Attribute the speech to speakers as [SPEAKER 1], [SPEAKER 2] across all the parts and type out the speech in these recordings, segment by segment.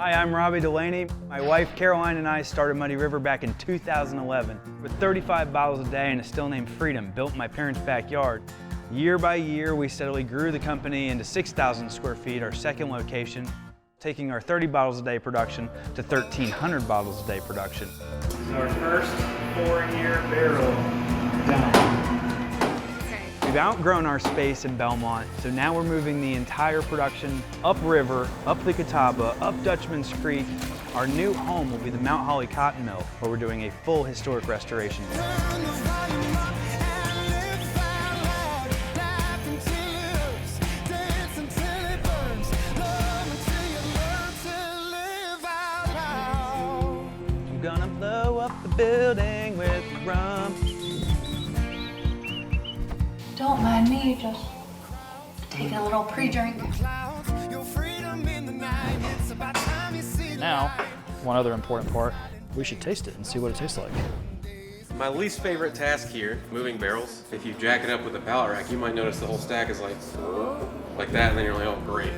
[SPEAKER 1] Hi, I'm Robbie Delaney. My wife Caroline and I started Muddy River back in 2011 with 35 bottles a day and a still named Freedom built in my parents' backyard. Year by year, we steadily grew the company into 6,000 square feet, our second location, taking our 30 bottles a day production to 1,300 bottles a day production. This is our first 4-year barrel done. We've outgrown our space in Belmont, so now we're moving the entire production upriver, up the Catawba, up Dutchman's Creek. Our new home will be the Mount Holly Cotton Mill, where we're doing a full historic restoration. I'm gonna blow up the building with rum.
[SPEAKER 2] Don't mind me, just taking a little pre-drink.
[SPEAKER 3] Now, one other important part, we should taste it and see what it tastes like.
[SPEAKER 4] My least favorite task here, moving barrels. If you jack it up with a pallet rack, you might notice the whole stack is like that, and then you're like, oh, great.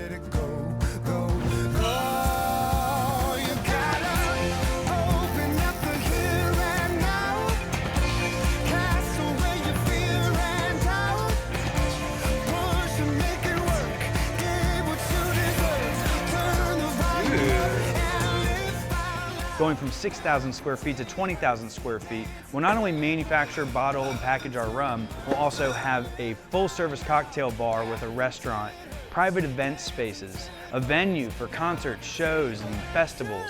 [SPEAKER 1] Going from 6,000 square feet to 20,000 square feet, we'll not only manufacture, bottle, and package our rum, we'll also have a full-service cocktail bar with a restaurant, private event spaces, a venue for concerts, shows, and festivals.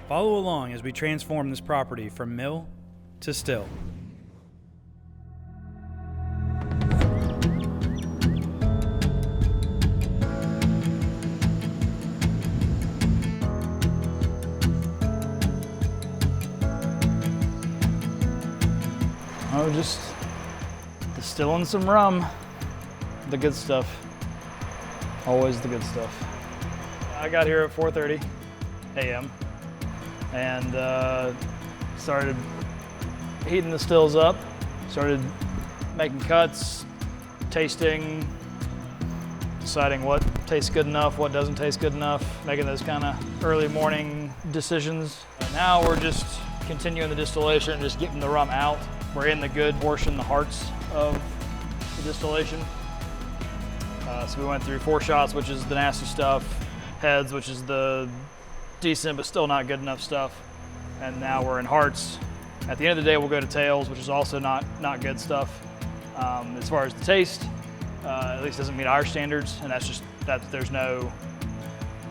[SPEAKER 1] Follow along as we transform this property from mill to still.
[SPEAKER 3] Oh, just distilling some rum. The good stuff. Always the good stuff. I got here at 4:30 a.m. and started heating the stills up. Started making cuts, tasting, deciding what tastes good enough, what doesn't taste good enough, making those kind of early morning decisions. And now we're just continuing the distillation, just getting the rum out. We're in the good portion, the hearts of the distillation. So we went through 4 shots, which is the nasty stuff, heads, which is the decent but still not good enough stuff, and now we're in hearts. At the end of the day, we'll go to tails, which is also not good stuff. As far as the taste, at least doesn't meet our standards, and there's no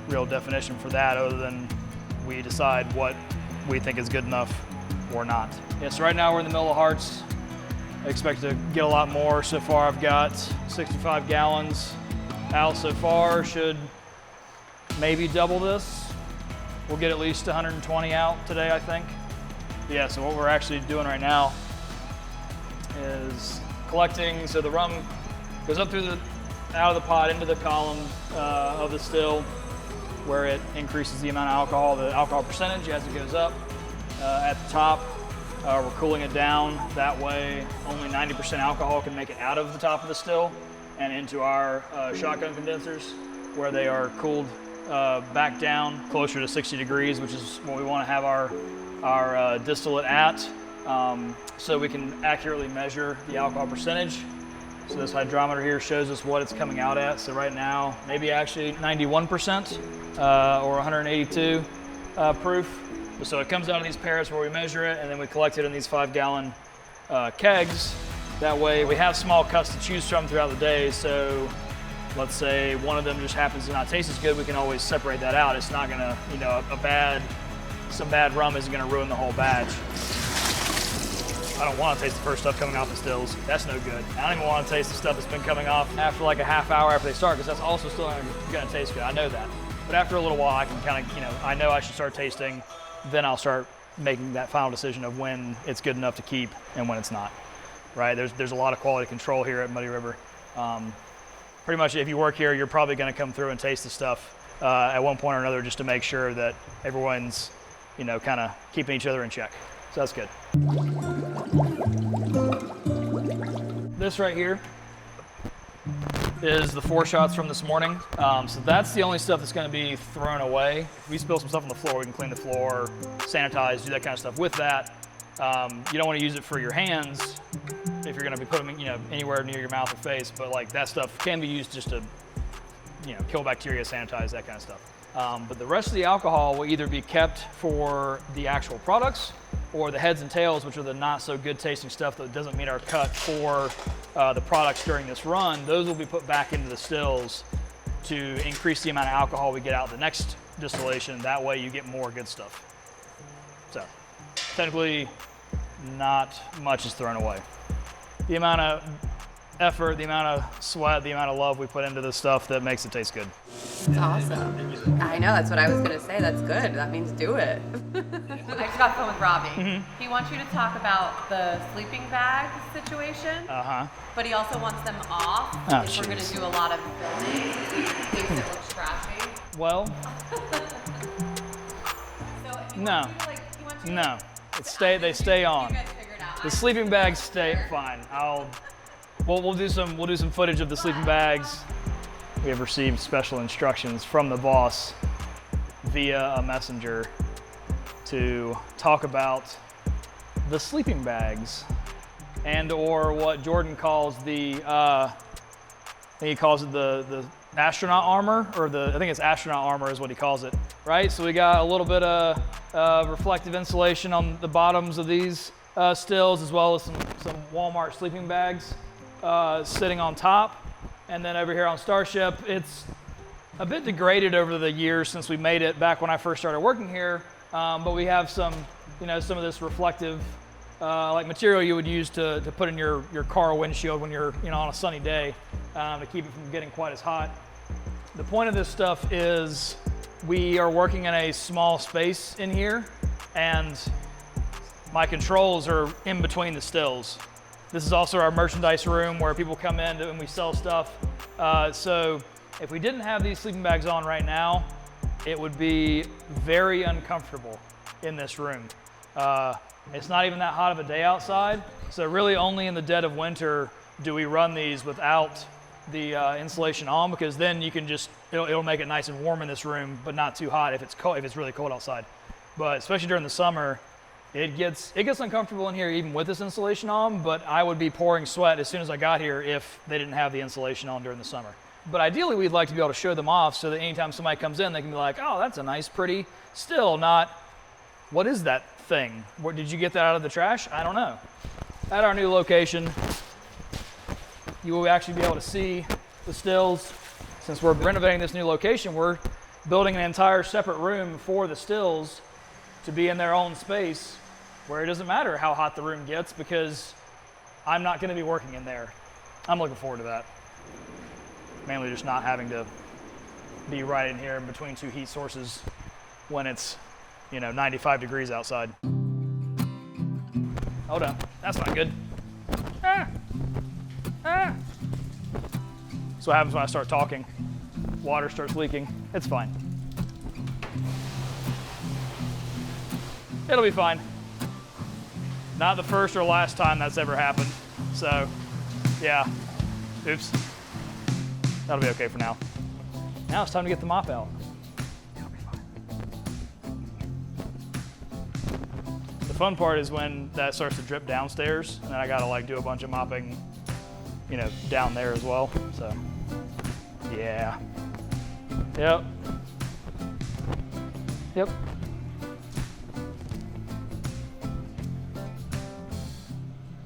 [SPEAKER 3] real definition for that other than we decide what we think is good enough or not. Yes, right now we're in the middle of hearts. I expect to get a lot more. So far I've got 65 gallons out so far. Should maybe double this. We'll get at least 120 out today, I think. But yeah, so what we're actually doing right now is collecting. So the rum goes up through out of the pot into the column of the still, where it increases the amount of alcohol, the alcohol percentage as it goes up. At the top, we're cooling it down. That way, only 90% alcohol can make it out of the top of the still and into our shotgun condensers, where they are cooled back down closer to 60 degrees, which is what we want to have our distillate at, so we can accurately measure the alcohol percentage. So this hydrometer here shows us what it's coming out at. So right now, maybe actually 91% or 182 proof. So it comes out of these pairs where we measure it, and then we collect it in these 5-gallon kegs. That way we have small cuts to choose from throughout the day. So let's say one of them just happens to not taste as good, we can always separate that out. It's not gonna, some bad rum isn't gonna ruin the whole batch. I don't want to taste the first stuff coming off the stills. That's no good. I don't even want to taste the stuff that's been coming off after like a half hour after they start, because that's also still gonna taste good. I know that. But after a little while, I can kind of, I know I should start tasting. Then I'll start making that final decision of when it's good enough to keep and when it's not, right? There's a lot of quality control here at Muddy River. Pretty much if you work here, you're probably gonna come through and taste the stuff at one point or another, just to make sure that everyone's, kind of keeping each other in check. So that's good. This right here is the 4 shots from this morning. So that's the only stuff that's going to be thrown away. If we spill some stuff on the floor, we can clean the floor, sanitize, do that kind of stuff with that. You don't want to use it for your hands if you're going to be putting them, anywhere near your mouth or face. But like that stuff can be used just to, kill bacteria, sanitize, that kind of stuff. But the rest of the alcohol will either be kept for the actual products or the heads and tails, which are the not so good tasting stuff that doesn't meet our cut for the products during this run. Those will be put back into the stills to increase the amount of alcohol we get out the next distillation. That way you get more good stuff. So technically not much is thrown away. The amount of effort, the amount of sweat, the amount of love we put into this stuff that makes it taste good.
[SPEAKER 5] That's awesome. I know, that's what I was gonna say. That's good. That means do it.
[SPEAKER 2] I just got phone with Robbie. He wants you to talk about the sleeping bag situation. But he also wants them off if we're gonna do a lot of filming. He thinks it looks trashy.
[SPEAKER 3] Well, no. They stay on.
[SPEAKER 2] You guys figure it out.
[SPEAKER 3] The sleeping bags stay fine. We'll do some footage of the sleeping bags. We have received special instructions from the boss via a messenger to talk about the sleeping bags and or what Jordan calls I think he calls it the astronaut armor, or I think it's astronaut armor is what he calls it, right? So we got a little bit of reflective insulation on the bottoms of these stills, as well as some Walmart sleeping bags sitting on top. And then over here on Starship, it's a bit degraded over the years since we made it back when I first started working here. But we have some of this reflective like material you would use to put in your car windshield when you're on a sunny day to keep it from getting quite as hot. The point of this stuff is we are working in a small space in here, and my controls are in between the stills. This is also our merchandise room where people come in and we sell stuff. So if we didn't have these sleeping bags on right now, it would be very uncomfortable in this room. It's not even that hot of a day outside, so really only in the dead of winter do we run these without the insulation on, because then you can it'll make it nice and warm in this room, but not too hot if it's really cold outside. But especially during the summer, it gets uncomfortable in here even with this insulation on, but I would be pouring sweat as soon as I got here if they didn't have the insulation on during the summer. But ideally, we'd like to be able to show them off so that anytime somebody comes in, they can be like, oh, that's a nice, pretty still, not, what is that thing? Did you get that out of the trash? I don't know. At our new location, you will actually be able to see the stills. Since we're renovating this new location, we're building an entire separate room for the stills to be in their own space, where it doesn't matter how hot the room gets, because I'm not going to be working in there. I'm looking forward to that. Mainly just not having to be right in here in between two heat sources when it's 95 degrees outside. Hold on, that's not good. That's what happens when I start talking. Water starts leaking. It's fine. It'll be fine. Not the first or last time that's ever happened. So, yeah. Oops. That'll be okay for now. Now it's time to get the mop out. It'll be fine. The fun part is when that starts to drip downstairs, and then I gotta do a bunch of mopping, down there as well. So, yeah. Yep.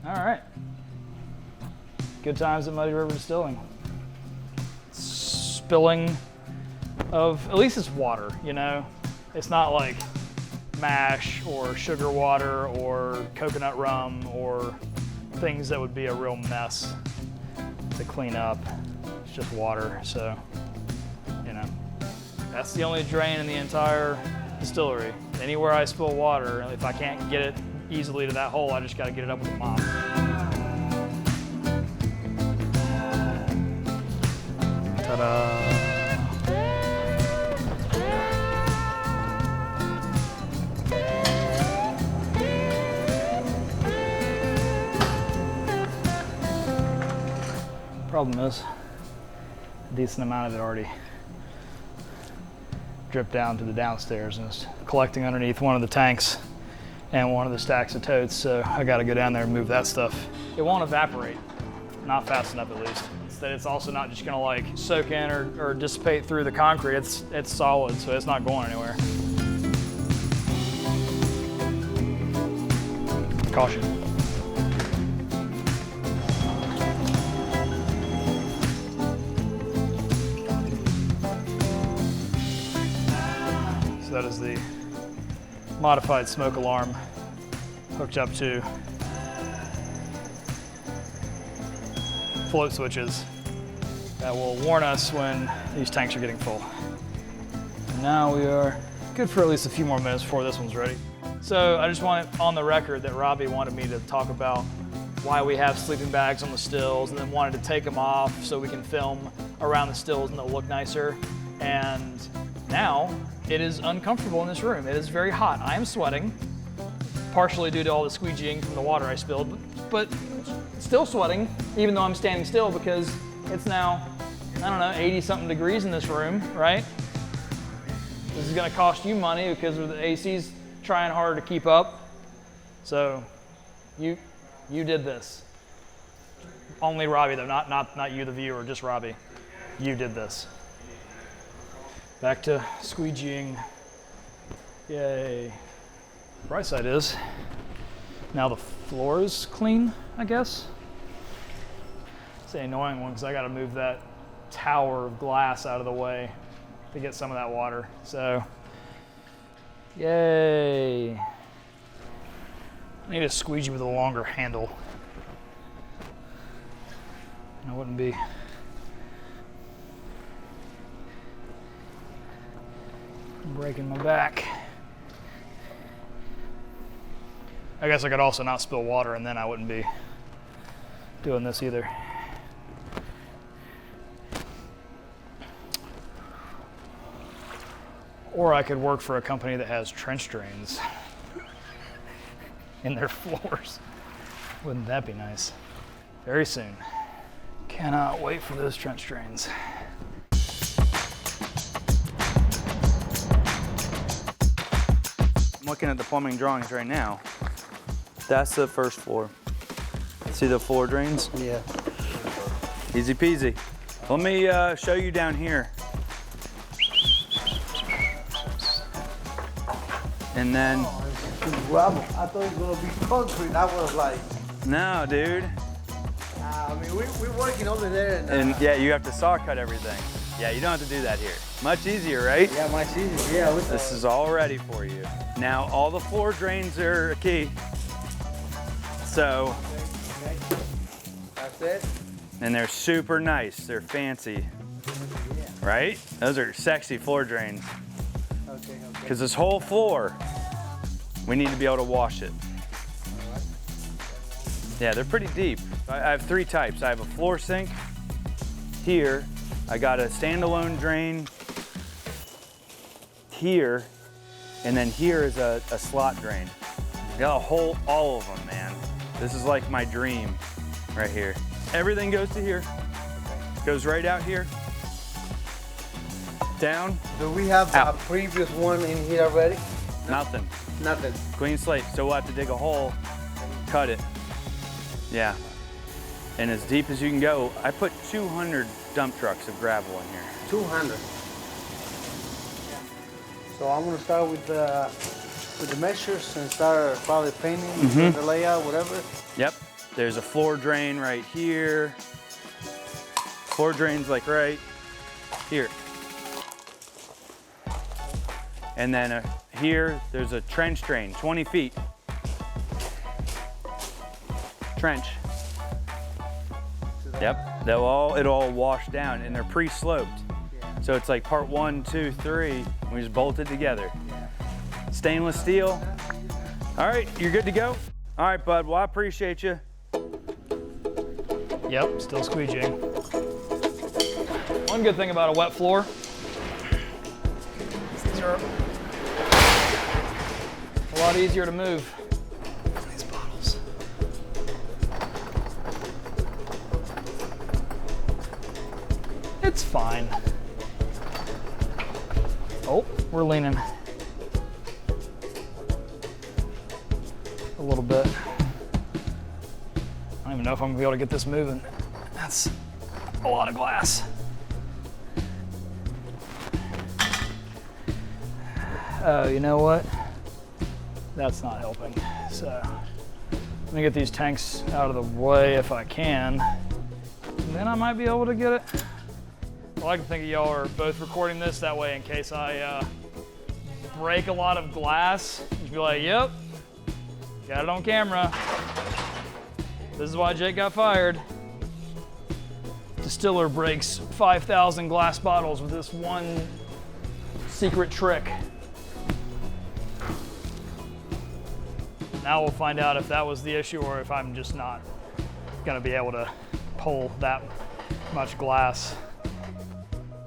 [SPEAKER 3] All right. Good times at Muddy River Distilling. Spilling of, at least it's water, It's not like mash or sugar water or coconut rum or things that would be a real mess to clean up. It's just water, so, That's the only drain in the entire distillery. Anywhere I spill water, if I can't get it easily to that hole, I just gotta get it up with a mop. Ta-da! Problem is, a decent amount of it already dripped down to the downstairs and it's collecting underneath one of the tanks and one of the stacks of totes. So I got to go down there and move that stuff. It won't evaporate, not fast enough at least. It's also not just gonna like soak in or dissipate through the concrete. It's solid, so it's not going anywhere. Caution. So that is the modified smoke alarm hooked up to float switches that will warn us when these tanks are getting full. And now we are good for at least a few more minutes before this one's ready. So I just want it on the record that Robbie wanted me to talk about why we have sleeping bags on the stills and then wanted to take them off so we can film around the stills and they'll look nicer. And now it is uncomfortable in this room. It is very hot. I am sweating, partially due to all the squeegeeing from the water I spilled, but still sweating, even though I'm standing still because it's now, I don't know, 80 something degrees in this room, right? This is gonna cost you money because the AC's trying harder to keep up. So you did this. Only Robbie though, not you the viewer, just Robbie. You did this. Back to squeegeeing. Yay. Bright side is, now the floor is clean, I guess. It's the annoying one because I gotta move that tower of glass out of the way to get some of that water. So, yay. I need a squeegee with a longer handle. I wouldn't be breaking my back. I guess I could also not spill water and then I wouldn't be doing this either. Or I could work for a company that has trench drains in their floors. Wouldn't that be nice? Very soon. Cannot wait for those trench drains.
[SPEAKER 1] I'm looking at the plumbing drawings right now. That's the first floor. See the floor drains?
[SPEAKER 6] Yeah.
[SPEAKER 1] Easy peasy. Let me show you down here. And then,
[SPEAKER 6] Well, I thought it was gonna be concrete. I was like,
[SPEAKER 1] no, dude.
[SPEAKER 6] I mean, we're working over there.
[SPEAKER 1] And yeah, you have to saw cut everything. Yeah, you don't have to do that here. Much easier, right?
[SPEAKER 6] Yeah, my season. Yeah,
[SPEAKER 1] This is all ready for you. Now, all the floor drains are a key. So,
[SPEAKER 6] Okay. That's it.
[SPEAKER 1] and they're super nice. They're fancy, right? Those are sexy floor drains.
[SPEAKER 6] Okay.
[SPEAKER 1] Because this whole floor, we need to be able to wash it. Yeah, they're pretty deep. I have three types. I have a floor sink here. I got a standalone drain here, and then here is a slot drain. I got a whole, all of them, man. This is like my dream right here. Everything goes to here, goes right out here, down.
[SPEAKER 6] Do we have
[SPEAKER 1] Out.
[SPEAKER 6] a previous one in here already?
[SPEAKER 1] Nothing.
[SPEAKER 6] Nothing.
[SPEAKER 1] Clean slate. So we'll have to dig a hole, cut it. Yeah. And as deep as you can go. I put 200 dump trucks of gravel in here.
[SPEAKER 6] 200. So I'm gonna start with the measures and start probably painting, the layout, whatever.
[SPEAKER 1] Yep. There's a floor drain right here. Floor drains like right here. And then here, there's a trench drain, 20 feet. Trench. Yep, it'll all wash down and they're pre-sloped. So it's like part 1, 2, 3, and we just bolt it together. Stainless steel. All right, you're good to go? All right, bud, well, I appreciate you.
[SPEAKER 3] Yep, still squeegeeing. One good thing about a wet floor, these are a lot easier to move. These bottles. It's fine. Oh, we're leaning. A little bit. I don't even know if I'm gonna be able to get this moving. That's a lot of glass. Oh, you know what? That's not helping. So let me get these tanks out of the way if I can. And then I might be able to get it. I like to think y'all are both recording this, that way in case I break a lot of glass, you can be like, yep, got it on camera. This is why Jake got fired. Distiller breaks 5,000 glass bottles with this one secret trick. Now we'll find out if that was the issue or if I'm just not gonna be able to pull that much glass.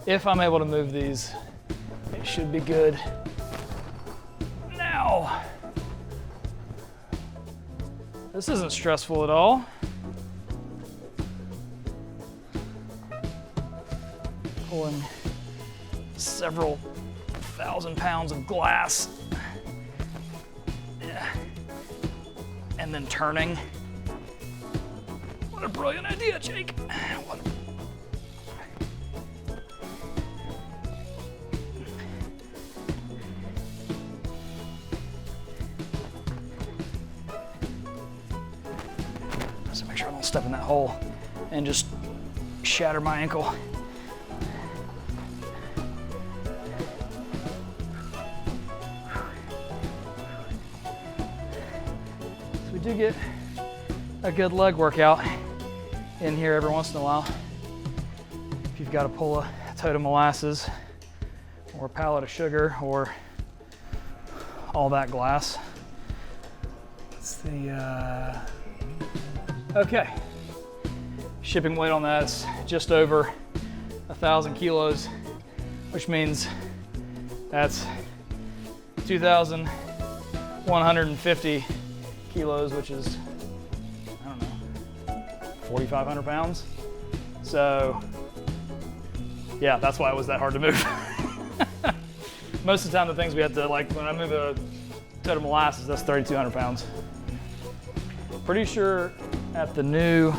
[SPEAKER 3] If I'm able to move these, it should be good. Now, this isn't stressful at all. Pulling several thousand pounds of glass. Yeah. And then turning. What a brilliant idea, Jake. What? So make sure I don't step in that hole and just shatter my ankle. So we do get a good leg workout in here every once in a while. If you've got to pull a tote of molasses or a pallet of sugar or all that glass. It's the okay. Shipping weight on that is just over 1,000 kilos, which means that's 2,150 kilos, which is, I don't know, 4,500 pounds. So yeah, that's why it was that hard to move. Most of the time the things we have to, like when I move a tote of molasses, that's 3,200 pounds. Pretty sure at the new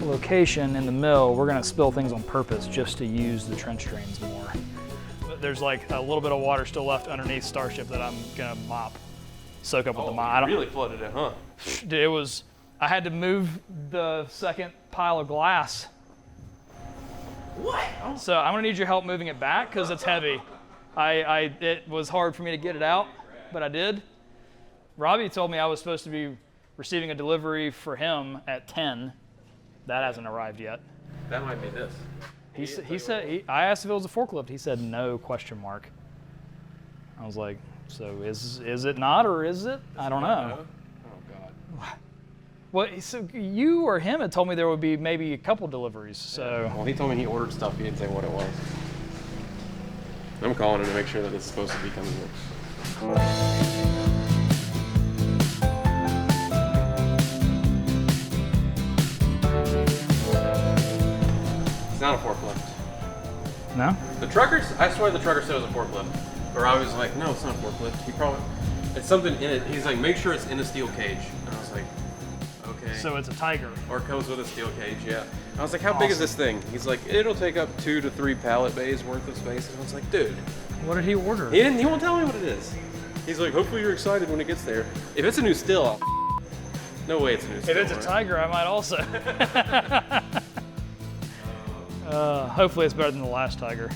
[SPEAKER 3] location in the mill, we're gonna spill things on purpose just to use the trench drains more. But there's like a little bit of water still left underneath Starship that I'm gonna soak up with the mop.
[SPEAKER 4] You really flooded it, huh?
[SPEAKER 3] It was, I had to move the second pile of glass.
[SPEAKER 4] What?
[SPEAKER 3] So I'm gonna need your help moving it back because it's heavy. It was hard for me to get it out, but I did. Robbie told me I was supposed to be receiving a delivery for him at 10. That hasn't arrived yet.
[SPEAKER 4] That might be this.
[SPEAKER 3] I asked if it was a forklift. He said no, question mark. I was like, so is it not or is it? I don't know.
[SPEAKER 4] Oh God.
[SPEAKER 3] Well, so you or him had told me there would be maybe a couple deliveries, so.
[SPEAKER 4] Well, he told me he ordered stuff, he didn't say what it was. I'm calling him to make sure that it's supposed to be coming here. It's not a forklift.
[SPEAKER 3] No?
[SPEAKER 4] The truckers, I swear the trucker said it was a forklift. Or I was like, no, it's not a forklift. He probably, it's something in it. He's like, make sure it's in a steel cage. And I was like, okay.
[SPEAKER 3] So it's a Tiger.
[SPEAKER 4] Or it comes with a steel cage, yeah. I was like, how big is this thing? He's like, it'll take up 2 to 3 pallet bays worth of space. And I was like, dude.
[SPEAKER 3] What did he order?
[SPEAKER 4] He won't tell me what it is. He's like, hopefully you're excited when it gets there. If it's a new still, no way it's a new still.
[SPEAKER 3] If it's a Tiger, I might also. Hopefully it's better than the last Tiger.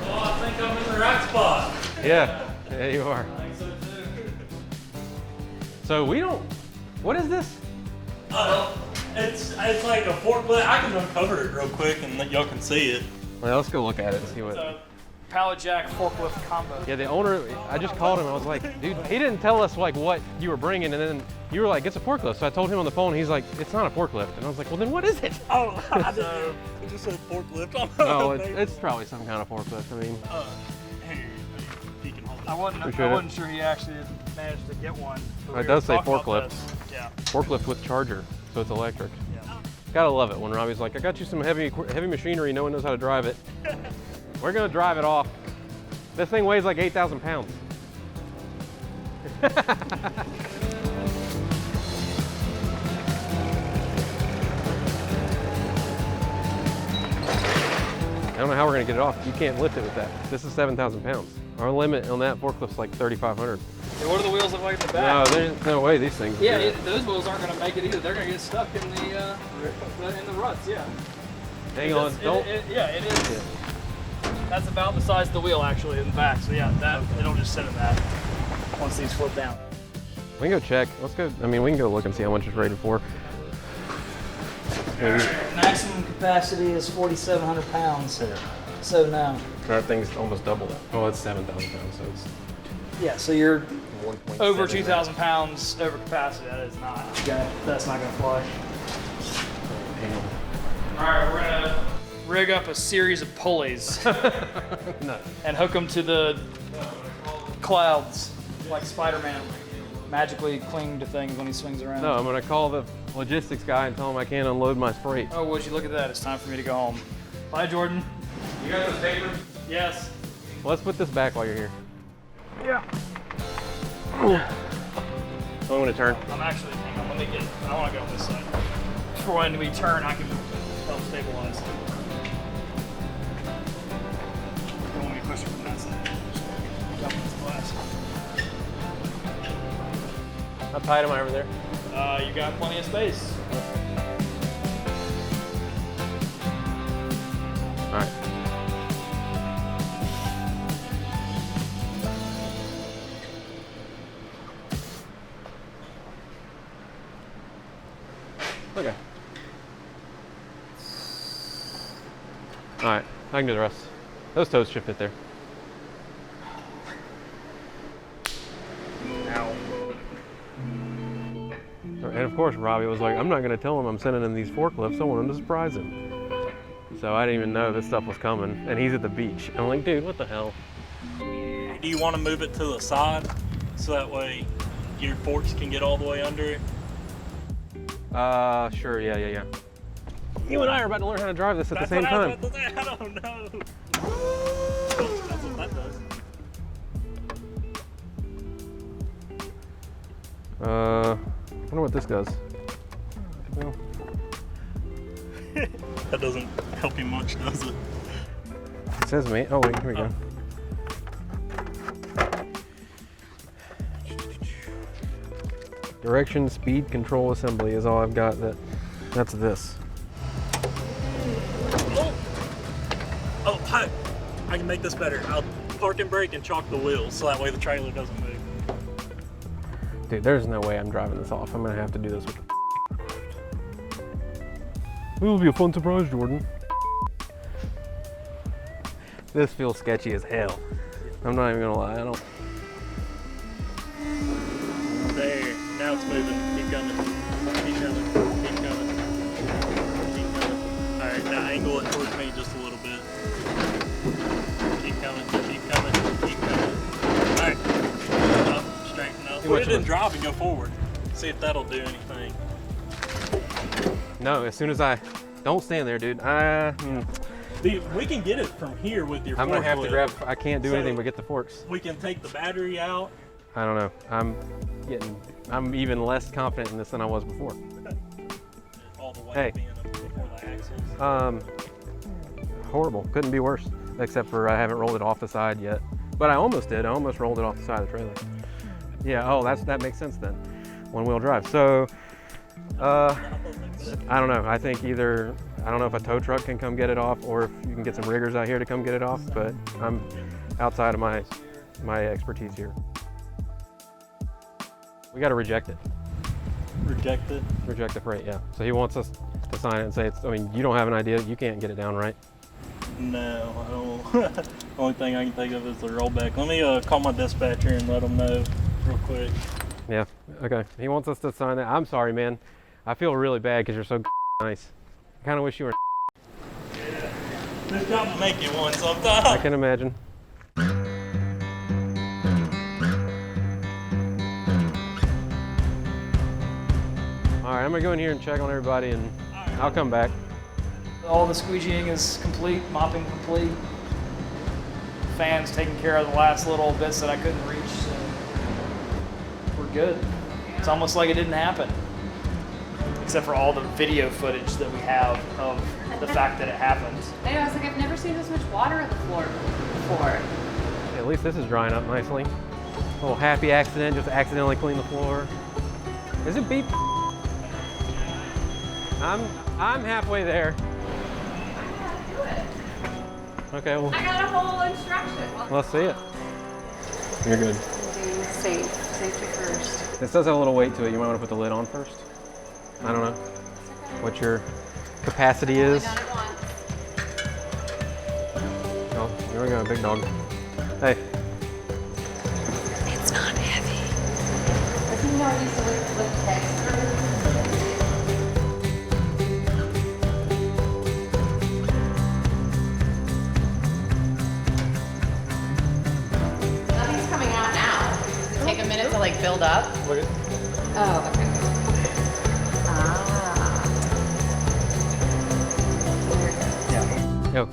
[SPEAKER 7] Well, I think I'm in the right spot.
[SPEAKER 4] Yeah, you are.
[SPEAKER 7] I think so too.
[SPEAKER 4] So we don't, what is this?
[SPEAKER 7] It's like a forklift. I can uncover it real quick and y'all can see it.
[SPEAKER 4] Well, let's go look at it and see what.
[SPEAKER 3] It's a pallet jack forklift combo.
[SPEAKER 4] Yeah, the owner, I just called him. I was like, dude, he didn't tell us like what you were bringing, and then you were like, it's a forklift. So I told him on the phone. He's like, it's not a forklift, and I was like, well, then what is it?
[SPEAKER 7] Oh, so it just said forklift on
[SPEAKER 4] No, it's probably some kind of forklift. I mean,
[SPEAKER 7] here, you can hold it.
[SPEAKER 3] I wasn't sure he actually managed to get one.
[SPEAKER 4] It does say forklift.
[SPEAKER 3] Yeah.
[SPEAKER 4] Forklift with charger, so it's electric.
[SPEAKER 3] Yeah.
[SPEAKER 4] Gotta love it when Robbie's like, I got you some heavy machinery, no one knows how to drive it. We're gonna drive it off. This thing weighs like 8,000 pounds. I don't know how we're gonna get it off. You can't lift it with that. This is 7,000 pounds. Our limit on that forklift's like 3,500.
[SPEAKER 3] Yeah, what do the wheels look like in the back?
[SPEAKER 4] No, there's no way these things.
[SPEAKER 3] Yeah, those wheels aren't gonna make it either. They're gonna get stuck in the ruts. Yeah.
[SPEAKER 4] Hang on, don't.
[SPEAKER 3] Yeah, it is. Yeah. That's about the size of the wheel actually in the back. So yeah, it'll just sit in that once these flip down.
[SPEAKER 4] We can go check. Let's go. I mean, we can go look and see how much it's rated for. Maybe.
[SPEAKER 3] Maximum capacity is 4,700 pounds.
[SPEAKER 4] Yeah.
[SPEAKER 3] So now.
[SPEAKER 4] That thing's almost double that. Oh, it's 7,000 pounds, so it's.
[SPEAKER 3] Yeah, so you're
[SPEAKER 4] 1.7
[SPEAKER 3] over 2,000 pounds over capacity. That's not gonna fly.
[SPEAKER 4] Hang on.
[SPEAKER 3] All right, we're gonna rig up a series of pulleys
[SPEAKER 4] No.
[SPEAKER 3] and hook them to the clouds like Spider-Man magically cling to things when he swings around.
[SPEAKER 4] No, I'm gonna call the logistics guy and tell him I can't unload my freight.
[SPEAKER 3] Oh, would you look at that? It's time for me to go home. Bye, Jordan.
[SPEAKER 4] You got those papers?
[SPEAKER 3] Yes.
[SPEAKER 4] Let's put this back while you're here.
[SPEAKER 3] Yeah.
[SPEAKER 4] I'm gonna turn.
[SPEAKER 3] I'm actually, hang on, I wanna go on this side. For when we turn, I can help stabilize. Don't want me to push it from that side. Just jump in this glass.
[SPEAKER 4] How tight am I over there?
[SPEAKER 3] You got plenty of space.
[SPEAKER 4] All right. Okay. All right, I can do the rest. Those toes should fit there. And of course, Robbie was like, I'm not going to tell him I'm sending him these forklifts. I want him to surprise him. So I didn't even know this stuff was coming. And he's at the beach. I'm like, dude, what the hell?
[SPEAKER 7] Do you want to move it to the side so that way your forks can get all the way under it?
[SPEAKER 4] Sure, yeah. You and I are about to learn how to drive this at the same time.
[SPEAKER 7] I don't know. That's what that does.
[SPEAKER 4] I wonder what this does. Well,
[SPEAKER 7] That doesn't help you much, does it?
[SPEAKER 4] it says me. Oh, wait, here we go. Direction, speed, control, assembly is all I've got. That's this.
[SPEAKER 7] Oh, hi. I can make this better. I'll park and brake and chalk the wheels so that way the trailer doesn't move.
[SPEAKER 4] Dude, there's no way I'm driving this off. I'm gonna have to do this with the It'll be a fun surprise, Jordan. This feels sketchy as hell. I'm not even gonna lie, I don't.
[SPEAKER 7] There, now it's moving. Keep coming. Keep coming. Keep coming. Keep coming. Alright, now angle it towards me just a little bit. Keep coming. Keep coming. Keep coming. Alright. Up, straighten up. Put it in drive and go forward. See if that'll do anything.
[SPEAKER 4] No, as soon as I don't stand there, dude.
[SPEAKER 7] Dude, we can get it from here with your
[SPEAKER 4] I'm gonna have to
[SPEAKER 7] forklift.
[SPEAKER 4] grab. I can't do anything but get the forks.
[SPEAKER 7] We can take the battery out.
[SPEAKER 4] I don't know. I'm even less confident in this than I was before.
[SPEAKER 7] All the way
[SPEAKER 4] Hey.
[SPEAKER 7] up in before the axles.
[SPEAKER 4] Horrible. Couldn't be worse. Except for I haven't rolled it off the side yet. But I almost did. I almost rolled it off the side of the trailer. Yeah. Oh, that makes sense then. One-wheel drive. So. I don't know. I think either, I don't know if a tow truck can come get it off or if you can get some riggers out here to come get it off, but I'm outside of my expertise here. We got to reject it.
[SPEAKER 7] Reject it?
[SPEAKER 4] Reject the freight, yeah. So he wants us to sign it and say, you don't have an idea, you can't get it down right.
[SPEAKER 7] No, I don't. The only thing I can think of is the rollback. Let me call my dispatcher and let them know real quick.
[SPEAKER 4] Yeah, okay. He wants us to sign that. I'm sorry, man. I feel really bad because you're so nice. I kind of wish you were.
[SPEAKER 7] Yeah. This job will make you one sometimes.
[SPEAKER 4] I can imagine. All right, I'm gonna go in here and check on everybody and I'll come back.
[SPEAKER 3] All the squeegeeing is complete, mopping complete. Fans taking care of the last little bits that I couldn't reach, so we're good. It's almost like it didn't happen. Except for all the video footage that we have of the fact that it happened.
[SPEAKER 2] I know, I was like, I've never seen this much water on the floor before.
[SPEAKER 4] At least this is drying up nicely. A little happy accident, just accidentally cleaned the floor. Is it beep? I'm halfway there. Okay, well.
[SPEAKER 2] I got a whole instruction.
[SPEAKER 4] Let's see it. You're good.
[SPEAKER 2] Safety first.
[SPEAKER 4] This does have a little weight to it. You might want to put the lid on first. I don't know what your capacity is.
[SPEAKER 2] Done it once.
[SPEAKER 4] Oh, here we go, big dog. Hey.
[SPEAKER 2] It's not heavy. Doesn't he know I used to lift kegs through? Nothing's coming out now. Does it take a minute to like build up?
[SPEAKER 3] Look at.
[SPEAKER 2] Oh, okay.
[SPEAKER 4] Yo.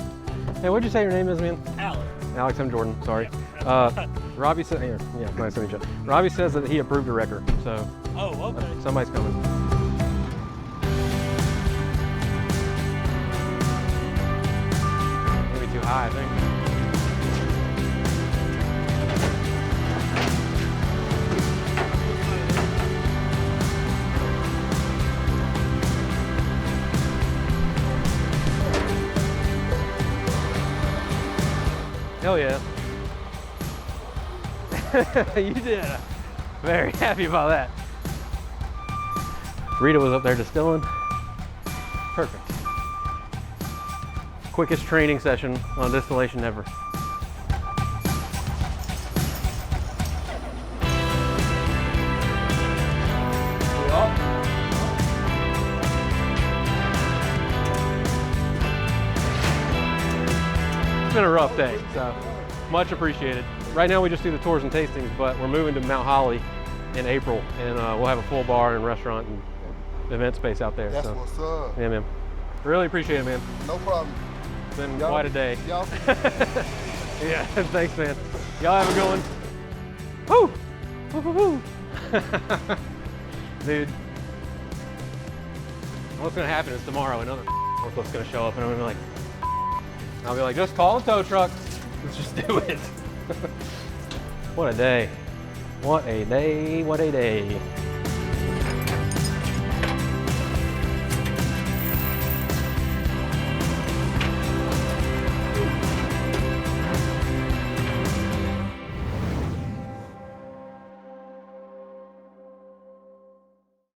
[SPEAKER 4] Hey, what'd you say your name is, man?
[SPEAKER 7] Alex.
[SPEAKER 4] Alex, I'm Jordan, sorry. Robbie said, yeah, nice to meet you. Robbie says that he approved a record, so.
[SPEAKER 7] Oh, okay.
[SPEAKER 4] Somebody's coming. Maybe too high, I think. Hell yeah. You did. Very happy about that. Rita was up there distilling. Perfect. Quickest training session on distillation ever. It's been a rough day, so much appreciated. Right now we just do the tours and tastings, but we're moving to Mount Holly in April, and we'll have a full bar and restaurant and event space out there.
[SPEAKER 8] That's
[SPEAKER 4] so.
[SPEAKER 8] what's up.
[SPEAKER 4] Yeah, man. Really appreciate it, man.
[SPEAKER 8] No problem.
[SPEAKER 4] It's been quite a day.
[SPEAKER 8] Y'all.
[SPEAKER 4] Yeah, thanks, man. Y'all have a good one. Woo! Woo, woo, woo. Dude, what's gonna happen is tomorrow another forklift's gonna show up, and I'm gonna be like, I'll be like, just call a tow truck. Let's just do it. What a day. What a day. What a day.